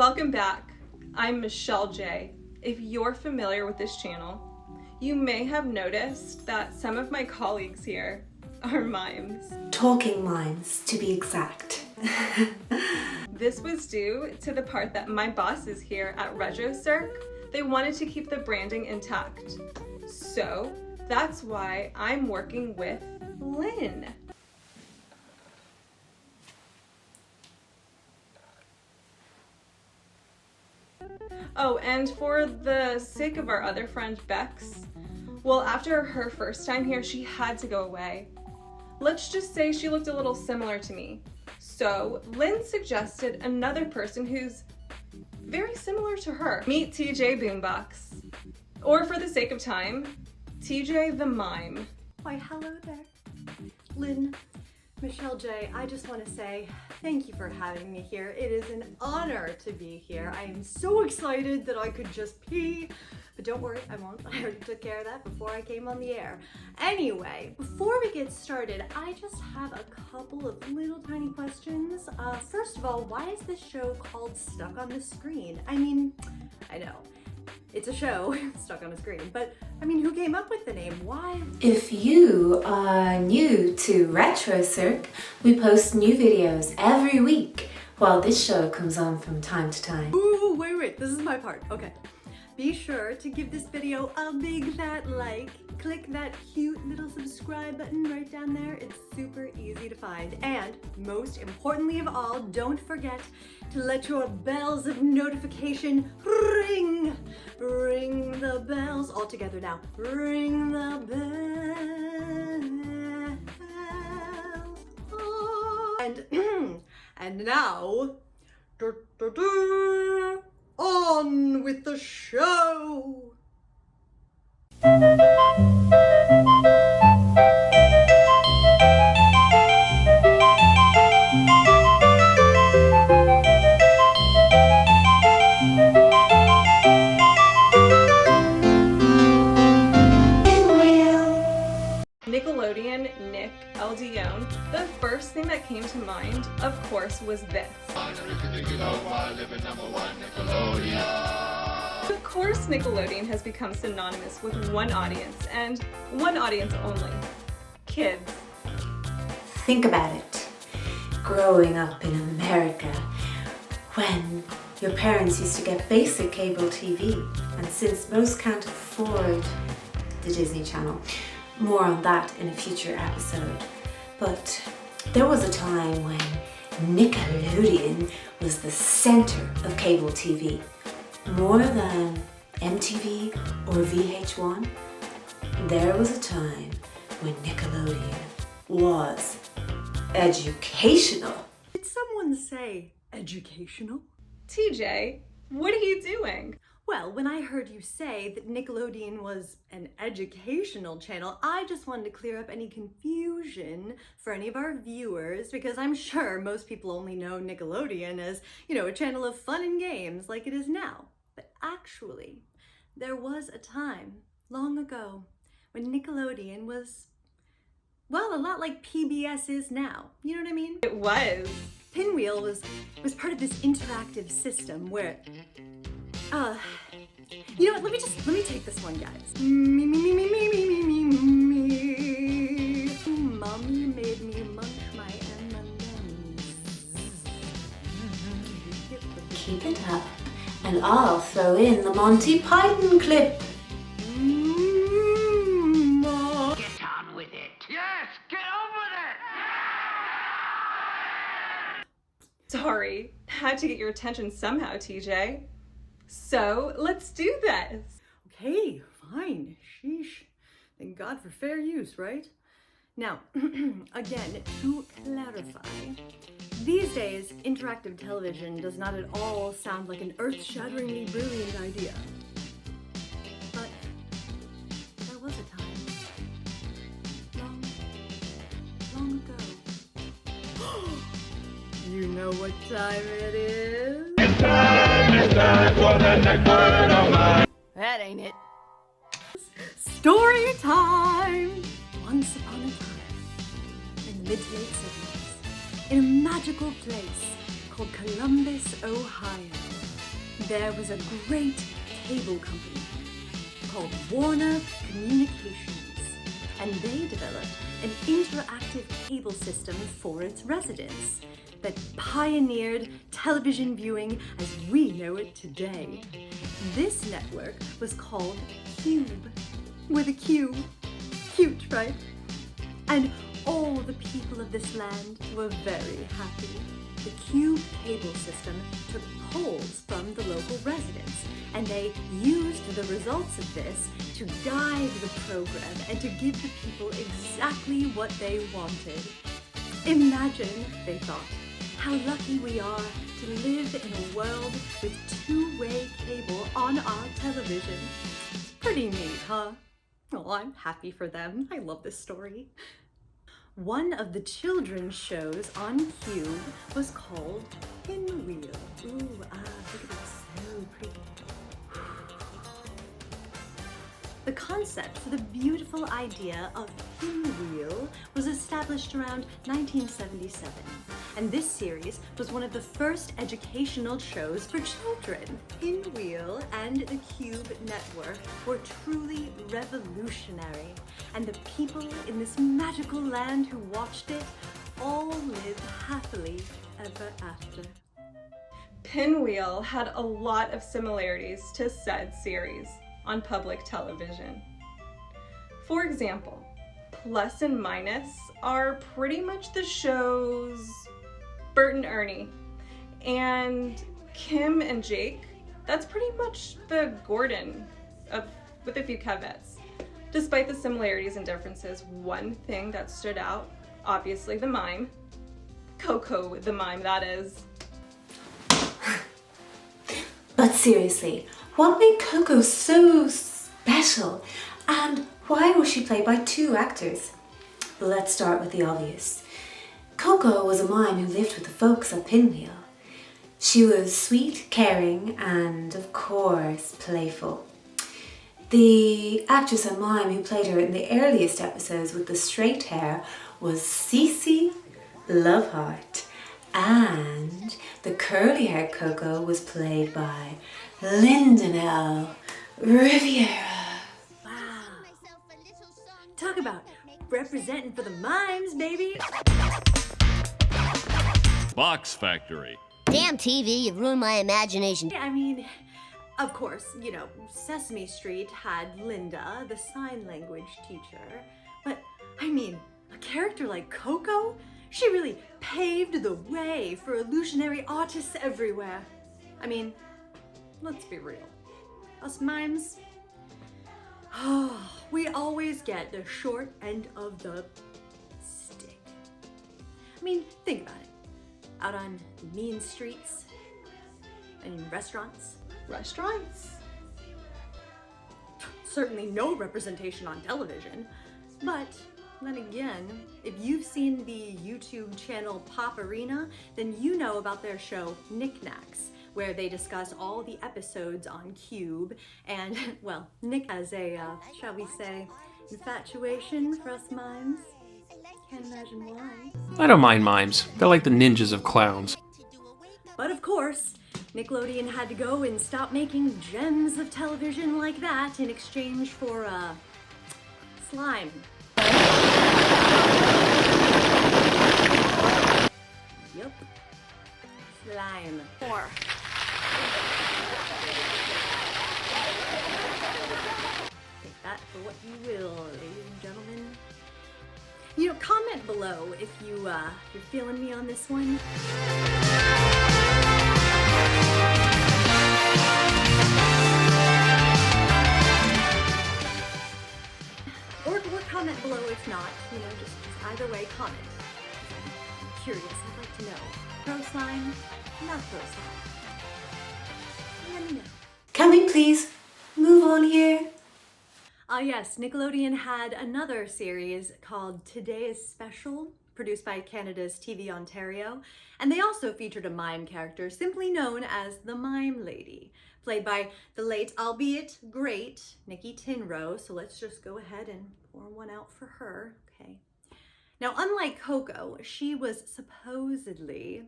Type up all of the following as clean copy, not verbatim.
Welcome back. I'm Michelle J. If you're familiar with this channel, you may have noticed that some of my colleagues here are mimes. Talking mimes, to be exact. This was due to the part that my bosses here at RetroCirq, they wanted to keep the branding intact. So that's why I'm working with Lynn. Oh, and for the sake of our other friend Bex, well, after her first time here, she had to go away. Let's just say she looked a little similar to me. So Lynn suggested another person who's very similar to her. Meet TJ Boombox. Or for the sake of time, TJ the Mime. Why, hello there. Lynn, Michelle J, I just want to say thank you for having me here. It is an honor to be here. I am so excited that I could just pee. But don't worry, I won't. I already took care of that before I came on the air. Anyway, before we get started, I just have a couple of little tiny questions. First of all, why is this show called Stuck on the Screen? I mean, I know, it's a show stuck on a screen, but I mean, who came up with the name? Why? If you are new to RetroCirq, we post new videos every week while this show comes on from time to time. Ooh, wait, this is my part. Okay. Be sure to give this video a big fat like. Click that cute little subscribe button right down there. It's super easy to find. And most importantly of all, don't forget to let your bells of notification ring. Ring the bells. All together now. Ring the bells. And now, on with the show! Nickelodeon, Nick, LDO, the first thing that came to mind, of course, was this. Of course, Nickelodeon has become synonymous with one audience, and one audience only. Kids. Think about it. Growing up in America, when your parents used to get basic cable TV, and since most can't afford the Disney Channel, more on that in a future episode. But there was a time when Nickelodeon was the center of cable TV. More than MTV or VH1, there was a time when Nickelodeon was educational. Did someone say educational? TJ, what are you doing? Well, when I heard you say that Nickelodeon was an educational channel, I just wanted to clear up any confusion for any of our viewers, because I'm sure most people only know Nickelodeon as, you know, a channel of fun and games like it is now. But actually, there was a time long ago when Nickelodeon was, well, a lot like PBS is now. You know what I mean? It was. Pinwheel was part of this interactive system where, you know what, let me take this one, guys. Me. Mommy made me munch my M&Ms. Keep it up, and I'll throw in the Monty Python clip. Get on with it. Yes, get on with it. Sorry, had to get your attention somehow, TJ. So let's do this. Okay, fine. Sheesh. Thank God for fair use, right? Now, again, to clarify, these days, interactive television does not at all sound like an earth-shatteringly brilliant idea. But there was a time, long ago. You know what time it is? It's time for the next word of mine. That ain't it. Story time! Once upon a time, in the mid-to-late 70s, in a magical place called Columbus, Ohio, there was a great cable company called Warner Communications, and they developed an interactive cable system for its residents that pioneered television viewing as we know it today. This network was called Cube, with a Q. Cute, right? And all the people of this land were very happy. The Cube cable system took polls from the local residents, and they used the results of this to guide the program and to give the people exactly what they wanted. Imagine, they thought, how lucky we are to live in a world with two-way cable on our television. It's pretty neat, huh? Oh, I'm happy for them. I love this story. One of the children's shows on Cube was called Pinwheel. Ooh, look at it, so pretty. The concept for the beautiful idea of Pinwheel was established around 1977, and this series was one of the first educational shows for children. Pinwheel and the Cube network were truly revolutionary, and the people in this magical land who watched it all lived happily ever after. Pinwheel had a lot of similarities to said series on public television. For example, Plus and Minus are pretty much the show's Bert and Ernie, and Kim and Jake, that's pretty much the Gordon with a few caveats. Despite the similarities and differences, one thing that stood out, obviously the mime, Coco the Mime, that is. But seriously, what made Coco so special? And why was she played by two actors? Let's start with the obvious. Coco was a mime who lived with the folks at Pinwheel. She was sweet, caring, and of course, playful. The actress and mime who played her in the earliest episodes with the straight hair was Cece Loveheart. And the curly-haired Coco was played by Lynnette Riviera. Wow. Talk about representing for the mimes, baby. Box Factory. Damn TV, you've ruined my imagination. I mean, of course, you know, Sesame Street had Linda, the sign language teacher. But, I mean, a character like Coco? She really paved the way for illusionary artists everywhere. I mean, let's be real. Us mimes, we always get the short end of the stick. I mean, think about it. Out on mean streets and in restaurants. Restaurants? Certainly no representation on television, but then again, if you've seen the YouTube channel Pop Arena, then you know about their show Knickknacks, where they discuss all the episodes on Cube, and, well, Nick has a, shall we say, infatuation for us mimes. Can't imagine why. I don't mind mimes. They're like the ninjas of clowns. But of course, Nickelodeon had to go and stop making gems of television like that in exchange for, slime. Yep. Slime. More. Take that for what you will, ladies and gentlemen. You know, comment below if you're feeling me on this one. Or comment below if not, you know, just either way, comment. I'm curious, I'd like to know. Pro slime, not pro slime. Let me know. Can we please move on here? Yes, Nickelodeon had another series called Today is Special, produced by Canada's TV Ontario, and they also featured a mime character simply known as the Mime Lady, played by the late, albeit great, Nikki Tinrow, so let's just go ahead and pour one out for her, okay. Now, unlike Coco, she was supposedly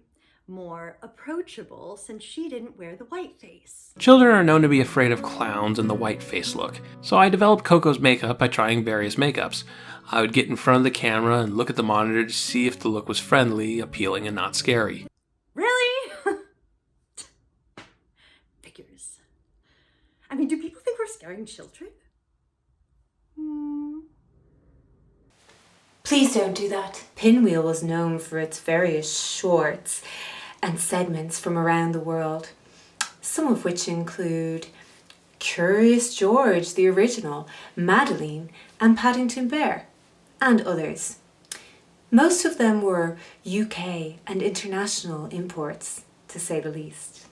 more approachable since she didn't wear the white face. Children are known to be afraid of clowns and the white face look, so I developed Coco's makeup by trying various makeups. I would get in front of the camera and look at the monitor to see if the look was friendly, appealing, and not scary. Really? Figures. I mean, do people think we're scaring children? Please don't do that. Pinwheel was known for its various shorts and segments from around the world, some of which include Curious George, the original, Madeline, and Paddington Bear, and others. Most of them were UK and international imports, to say the least.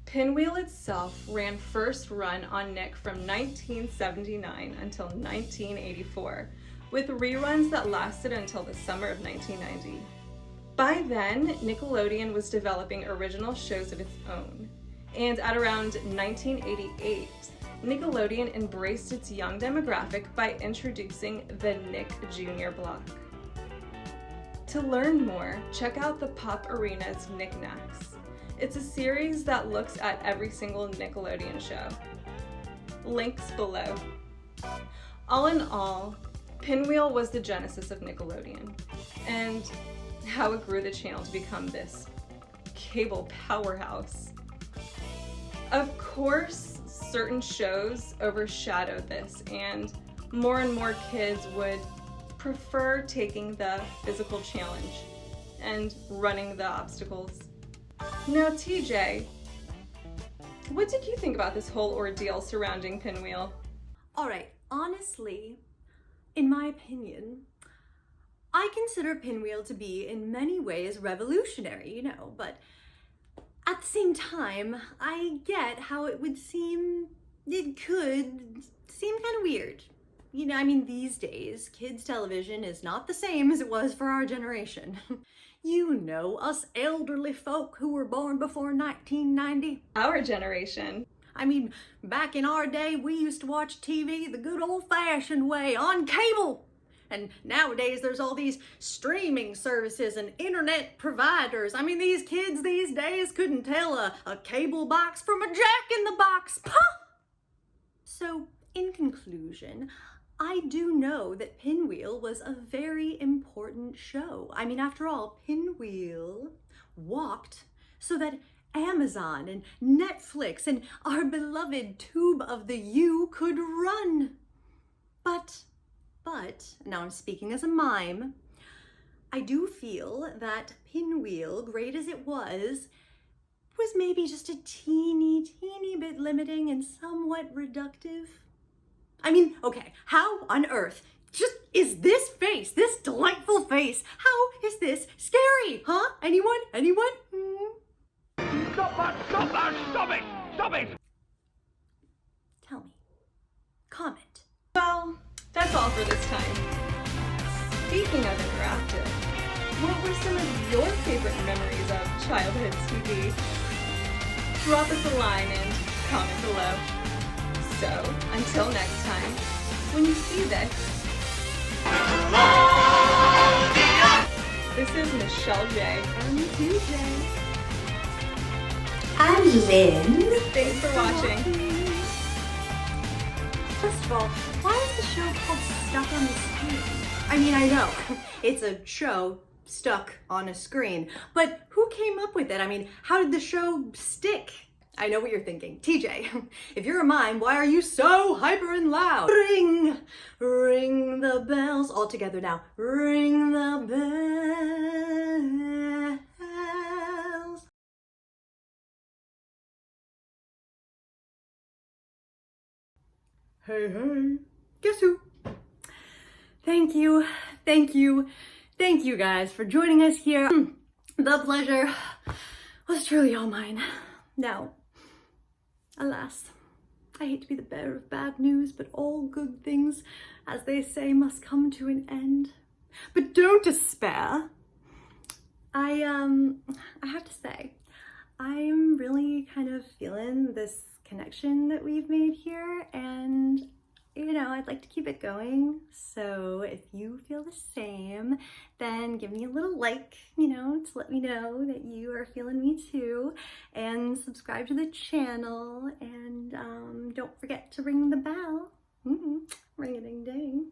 Pinwheel itself ran first run on Nick from 1979 until 1984, with reruns that lasted until the summer of 1990. By then, Nickelodeon was developing original shows of its own, and at around 1988, Nickelodeon embraced its young demographic by introducing the Nick Jr. block. To learn more, check out the Pop Arena's Knickknacks. It's a series that looks at every single Nickelodeon show. Links below. All in all, Pinwheel was the genesis of Nickelodeon, and how it grew the channel to become this cable powerhouse. Of course, certain shows overshadowed this, and more kids would prefer taking the physical challenge and running the obstacles. Now, TJ, what did you think about this whole ordeal surrounding Pinwheel? All right, honestly, in my opinion, I consider Pinwheel to be in many ways revolutionary, but at the same time, I get how it could seem kind of weird. These days, kids' television is not the same as it was for our generation. Us elderly folk who were born before 1990. Our generation. Back in our day, we used to watch TV the good old-fashioned way, on cable. And nowadays, there's all these streaming services and internet providers. These kids these days couldn't tell a cable box from a jack-in-the-box. So, in conclusion, I do know that Pinwheel was a very important show. After all, Pinwheel walked so that Amazon and Netflix and our beloved Tube of the U could run. But, now I'm speaking as a mime, I do feel that Pinwheel, great as it was maybe just a teeny bit limiting and somewhat reductive. Okay, how on earth is this face, this delightful face, how is this scary, huh? Anyone? Stop that! Stop it! Tell me. Comment. Well, that's all for this time. Speaking of interactive, what were some of your favorite memories of childhood TV? Drop us a line and comment below. So, until next time, when you see this, this is Michelle J. And TJ. And Lynn. Thanks for watching. First of all, why is the show called Stuck on the Screen? I know, it's a show stuck on a screen, but who came up with it? How did the show stick? I know what you're thinking. TJ, if you're a mime, why are you so hyper and loud? Ring, ring the bells. All together now. Ring the bells. Hey, guess who? Thank you guys for joining us here. The pleasure was truly all mine. Now, alas, I hate to be the bearer of bad news, but all good things, as they say, must come to an end. But don't despair. I have to say, I'm really kind of feeling this connection that we've made here, and at I'd like to keep it going. So if you feel the same, then give me a little like, to let me know that you are feeling me too. And subscribe to the channel. And don't forget to ring the bell. Ring-a-ding-ding.